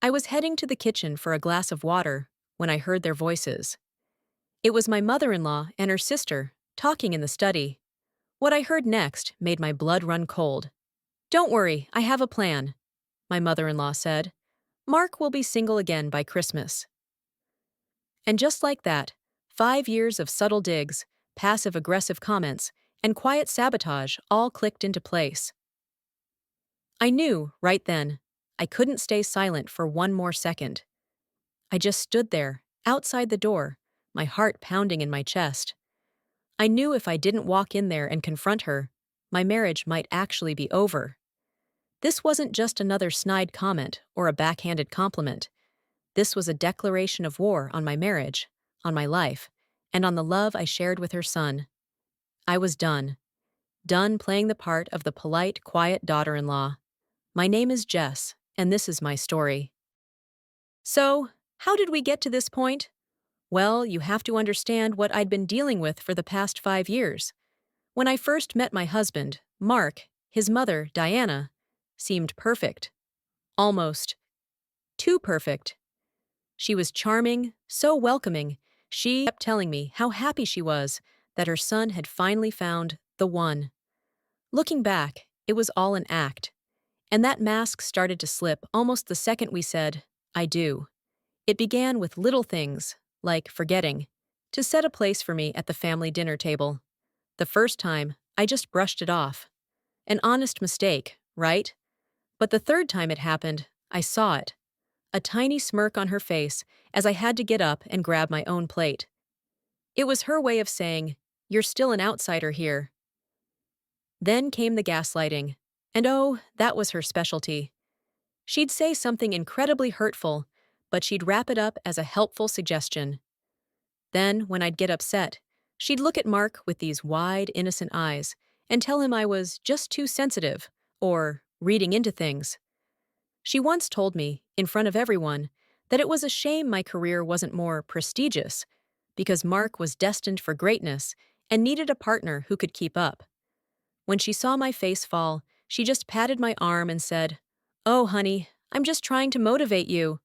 I was heading to the kitchen for a glass of water when I heard their voices. It was my mother-in-law and her sister talking in the study. What I heard next made my blood run cold. "Don't worry, I have a plan," my mother-in-law said. "Mark will be single again by Christmas." And just like that, 5 years of subtle digs, passive-aggressive comments, and quiet sabotage all clicked into place. I knew, right then, I couldn't stay silent for one more second. I just stood there, outside the door, my heart pounding in my chest. I knew if I didn't walk in there and confront her, my marriage might actually be over. This wasn't just another snide comment or a backhanded compliment. This was a declaration of war on my marriage, on my life, and on the love I shared with her son. I was done. Done playing the part of the polite, quiet daughter-in-law. My name is Jess, and this is my story. So, how did we get to this point? Well, you have to understand what I'd been dealing with for the past 5 years. When I first met my husband, Mark, his mother, Diana, seemed perfect. Almost too perfect. She was charming, so welcoming. She kept telling me how happy she was that her son had finally found the one. Looking back, it was all an act. And that mask started to slip almost the second we said, "I do." It began with little things, like forgetting to set a place for me at the family dinner table. The first time, I just brushed it off. An honest mistake, right? But the third time it happened, I saw it. A tiny smirk on her face as I had to get up and grab my own plate. It was her way of saying, "You're still an outsider here." Then came the gaslighting. And oh, that was her specialty. She'd say something incredibly hurtful, but she'd wrap it up as a helpful suggestion. Then, when I'd get upset, she'd look at Mark with these wide, innocent eyes and tell him I was just too sensitive, or reading into things. She once told me, in front of everyone, that it was a shame my career wasn't more prestigious, because Mark was destined for greatness and needed a partner who could keep up. When she saw my face fall, she just patted my arm and said, "Oh, honey, I'm just trying to motivate you."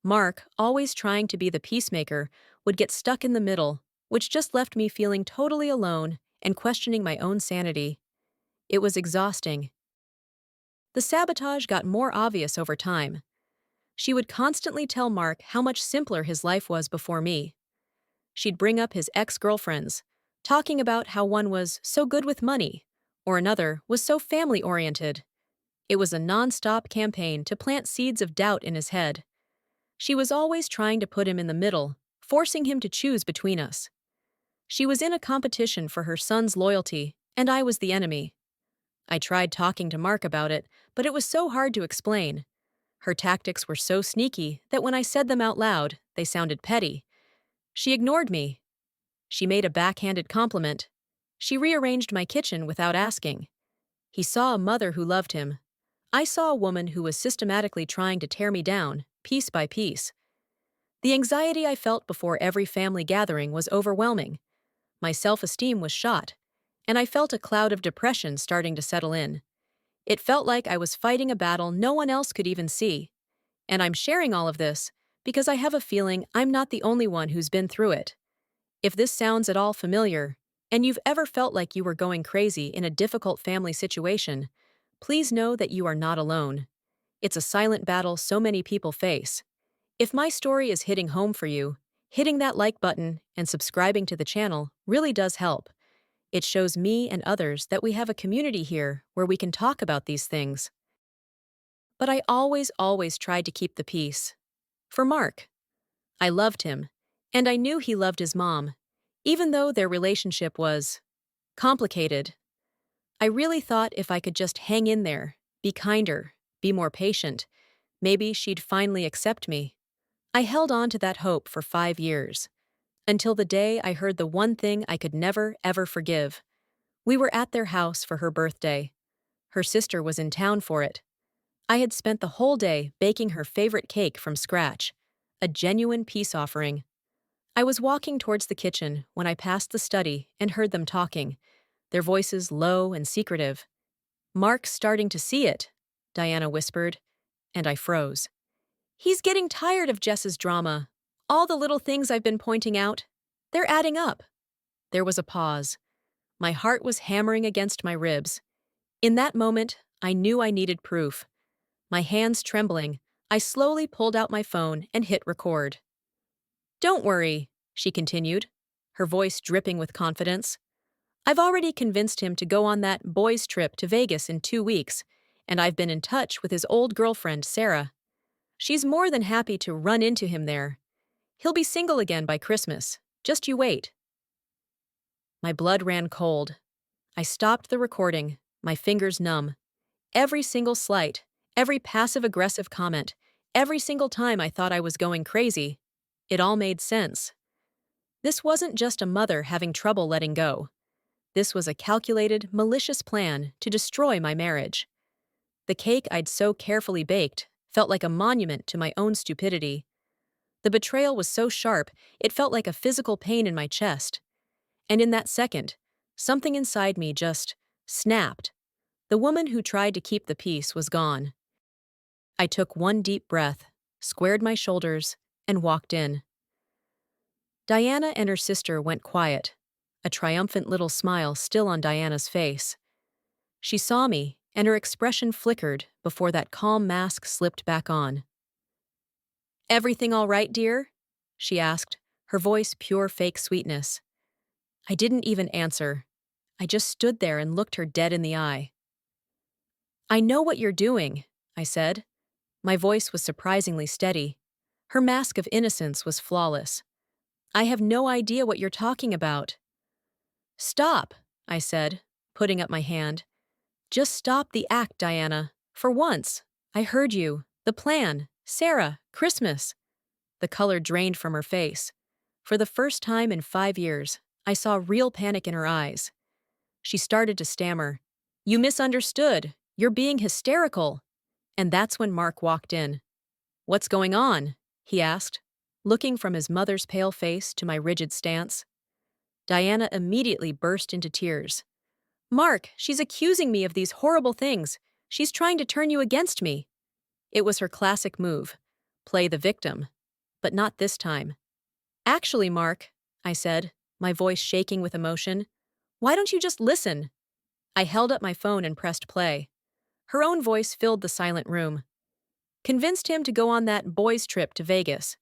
Mark, always trying to be the peacemaker, would get stuck in the middle, which just left me feeling totally alone and questioning my own sanity. It was exhausting. The sabotage got more obvious over time. She would constantly tell Mark how much simpler his life was before me. She'd bring up his ex-girlfriends, talking about how one was so good with money, or another was so family-oriented. It was a non-stop campaign to plant seeds of doubt in his head. She was always trying to put him in the middle, forcing him to choose between us. She was in a competition for her son's loyalty, and I was the enemy. I tried talking to Mark about it, but it was so hard to explain. Her tactics were so sneaky that when I said them out loud, they sounded petty. She ignored me. She made a backhanded compliment. She rearranged my kitchen without asking. He saw a mother who loved him. I saw a woman who was systematically trying to tear me down, piece by piece. The anxiety I felt before every family gathering was overwhelming. My self-esteem was shot, and I felt a cloud of depression starting to settle in. It felt like I was fighting a battle no one else could even see. And I'm sharing all of this because I have a feeling I'm not the only one who's been through it. If this sounds at all familiar, and you've ever felt like you were going crazy in a difficult family situation, please know that you are not alone. It's a silent battle so many people face. If my story is hitting home for you, hitting that like button and subscribing to the channel really does help. It shows me and others that we have a community here where we can talk about these things. But I always tried to keep the peace. For Mark. I loved him, and I knew he loved his mom, even though their relationship was complicated. I really thought if I could just hang in there, be kinder, be more patient, maybe she'd finally accept me. I held on to that hope for 5 years, until the day I heard the one thing I could never, ever forgive. We were at their house for her birthday. Her sister was in town for it. I had spent the whole day baking her favorite cake from scratch, a genuine peace offering. I was walking towards the kitchen when I passed the study and heard them talking, their voices low and secretive. "Mark's starting to see it," Diana whispered, and I froze. He's getting tired of Jess's drama. All the little things I've been pointing out, they're adding up. There was a pause. My heart was hammering against my ribs. In that moment, I knew I needed proof. My hands trembling, I slowly pulled out my phone and hit record. "Don't worry," she continued, her voice dripping with confidence. "I've already convinced him to go on that boys' trip to Vegas in 2 weeks, and I've been in touch with his old girlfriend, Sarah. She's more than happy to run into him there. He'll be single again by Christmas. Just you wait." My blood ran cold. I stopped the recording, my fingers numb. Every single slight, every passive-aggressive comment, every single time I thought I was going crazy, it all made sense. This wasn't just a mother having trouble letting go. This was a calculated, malicious plan to destroy my marriage. The cake I'd so carefully baked felt like a monument to my own stupidity. The betrayal was so sharp, it felt like a physical pain in my chest. And in that second, something inside me just snapped. The woman who tried to keep the peace was gone. I took one deep breath, squared my shoulders, and walked in. Diana and her sister went quiet, a triumphant little smile still on Diana's face. She saw me, and her expression flickered before that calm mask slipped back on. "Everything all right, dear?" she asked, her voice pure fake sweetness. I didn't even answer. I just stood there and looked her dead in the eye. "I know what you're doing," I said. My voice was surprisingly steady. Her mask of innocence was flawless. "I have no idea what you're talking about." "Stop," I said, putting up my hand. "Just stop the act, Diana. For once. I heard you. The plan. Sarah. Christmas." The color drained from her face. For the first time in 5 years, I saw real panic in her eyes. She started to stammer. "You misunderstood. You're being hysterical." And that's when Mark walked in. "What's going on?" he asked, looking from his mother's pale face to my rigid stance. Diana immediately burst into tears. "Mark, she's accusing me of these horrible things. She's trying to turn you against me." It was her classic move. Play the victim. But not this time. "Actually, Mark," I said, my voice shaking with emotion, "why don't you just listen?" I held up my phone and pressed play. Her own voice filled the silent room. "Convinced him to go on that boys' trip to Vegas.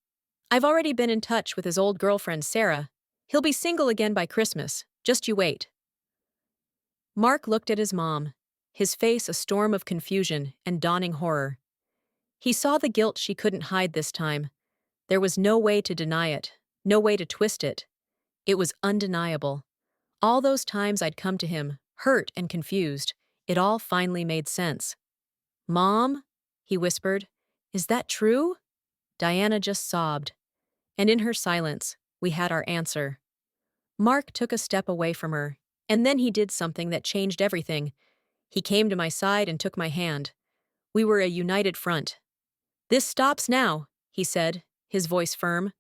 I've already been in touch with his old girlfriend, Sarah. He'll be single again by Christmas. Just you wait." Mark looked at his mom, his face a storm of confusion and dawning horror. He saw the guilt she couldn't hide this time. There was no way to deny it, no way to twist it. It was undeniable. All those times I'd come to him, hurt and confused, it all finally made sense. "Mom?" he whispered. "Is that true?" Diana just sobbed. And in her silence, we had our answer. Mark took a step away from her, and then he did something that changed everything. He came to my side and took my hand. We were a united front. "This stops now," he said, his voice firm.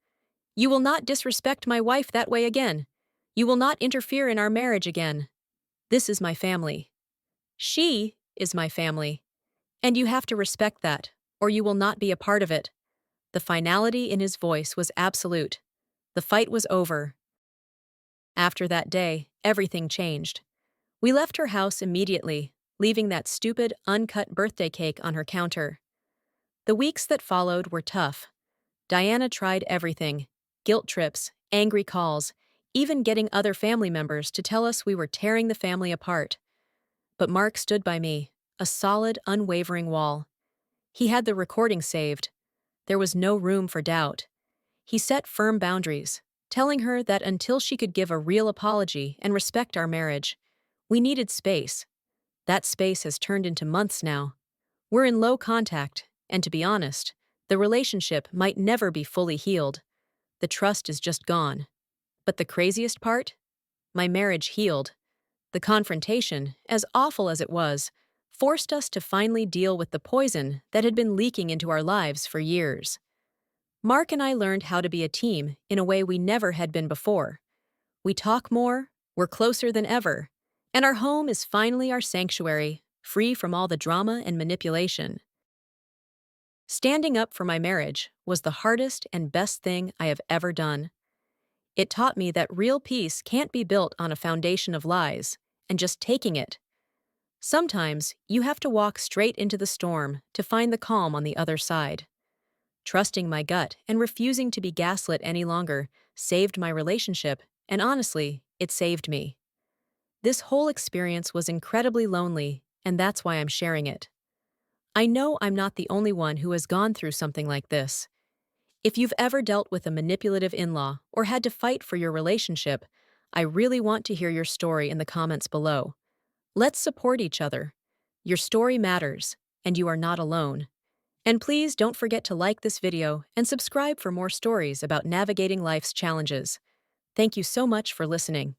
"You will not disrespect my wife that way again. You will not interfere in our marriage again. This is my family. She is my family. And you have to respect that, or you will not be a part of it." The finality in his voice was absolute. The fight was over. After that day, everything changed. We left her house immediately, leaving that stupid, uncut birthday cake on her counter. The weeks that followed were tough. Diana tried everything: guilt trips, angry calls, even getting other family members to tell us we were tearing the family apart. But Mark stood by me, a solid, unwavering wall. He had the recording saved. There was no room for doubt. He set firm boundaries, telling her that until she could give a real apology and respect our marriage, we needed space. That space has turned into months now. We're in low contact, and to be honest, the relationship might never be fully healed. The trust is just gone. But the craziest part? My marriage healed. The confrontation, as awful as it was, forced us to finally deal with the poison that had been leaking into our lives for years. Mark and I learned how to be a team in a way we never had been before. We talk more, we're closer than ever, and our home is finally our sanctuary, free from all the drama and manipulation. Standing up for my marriage was the hardest and best thing I have ever done. It taught me that real peace can't be built on a foundation of lies and just taking it. Sometimes you have to walk straight into the storm to find the calm on the other side. Trusting my gut and refusing to be gaslit any longer saved my relationship, and honestly, it saved me. This whole experience was incredibly lonely, and that's why I'm sharing it. I know I'm not the only one who has gone through something like this. If you've ever dealt with a manipulative in law or had to fight for your relationship, I really want to hear your story in the comments below. Let's support each other. Your story matters, and you are not alone. And please don't forget to like this video and subscribe for more stories about navigating life's challenges. Thank you so much for listening.